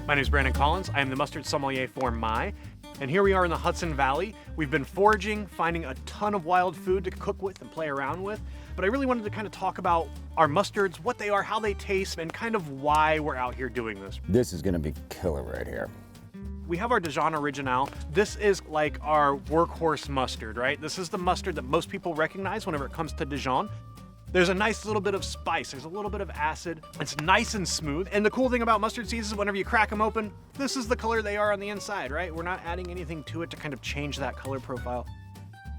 My name is Brandon Collins. I am the mustard sommelier for Maille. And here we are in the Hudson Valley. We've been foraging, finding a ton of wild food to cook with and play around with. But I really wanted to kind of talk about our mustards, what they are, how they taste, and kind of why we're out here doing this. This is gonna be killer right here. We have our Dijon Originale. This is like our workhorse mustard, right? This is the mustard that most people recognize whenever it comes to Dijon. There's a nice little bit of spice, there's a little bit of acid. It's nice and smooth. And the cool thing about mustard seeds is whenever you crack them open, this is the color they are on the inside, right? We're not adding anything to it to kind of change that color profile.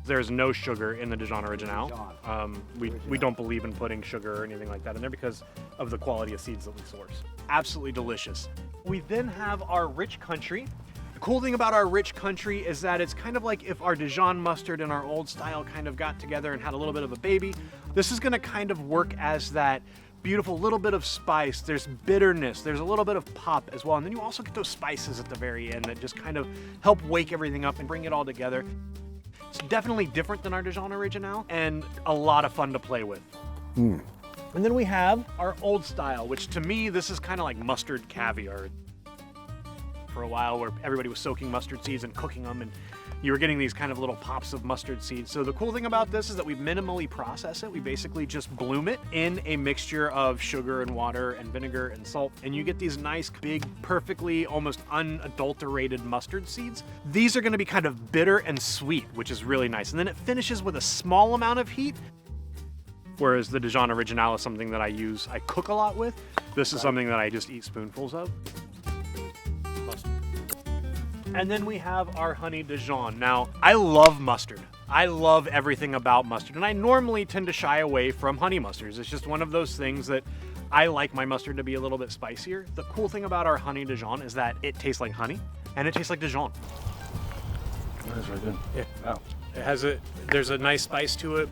There's no sugar in the Dijon Originale. We don't believe in putting sugar or anything like that in there because of the quality of seeds that we source. Absolutely delicious. We then have our rich country. The cool thing about our rich country is that it's kind of like if our Dijon mustard and our old style kind of got together and had a little bit of a baby. This is gonna kind of work as that beautiful little bit of spice. There's bitterness, there's a little bit of pop as well. And then you also get those spices at the very end that just kind of help wake everything up and bring it all together. It's definitely different than our Dijon Originale and a lot of fun to play with. And then we have our old style, which to me, this is kind of like mustard caviar. For a while where everybody was soaking mustard seeds and cooking them, and you were getting these kind of little pops of mustard seeds. So the cool thing about this is that we minimally process it. We basically just bloom it in a mixture of sugar and water and vinegar and salt, and you get these nice, big, perfectly almost unadulterated mustard seeds. These are gonna be kind of bitter and sweet, which is really nice. And then it finishes with a small amount of heat, whereas the Dijon Originale is something that I cook a lot with. This is something that I just eat spoonfuls of. And then we have our honey Dijon. Now, I love mustard. I love everything about mustard, and I normally tend to shy away from honey mustards. It's just one of those things that I like my mustard to be a little bit spicier. The cool thing about our honey Dijon is that it tastes like honey, and it tastes like Dijon. That's right good. Yeah. There's a nice spice to it.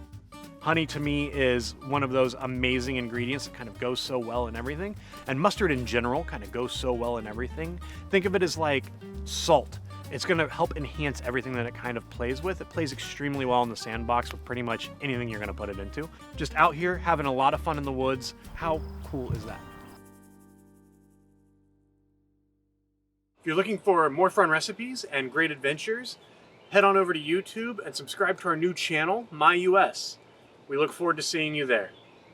Honey to me is one of those amazing ingredients that kind of goes so well in everything. And mustard in general kind of goes so well in everything. Think of it as like salt. It's gonna help enhance everything that it kind of plays with. It plays extremely well in the sandbox with pretty much anything you're gonna put it into. Just out here having a lot of fun in the woods. How cool is that? If you're looking for more fun recipes and great adventures, head on over to YouTube and subscribe to our new channel, My US. We look forward to seeing you there.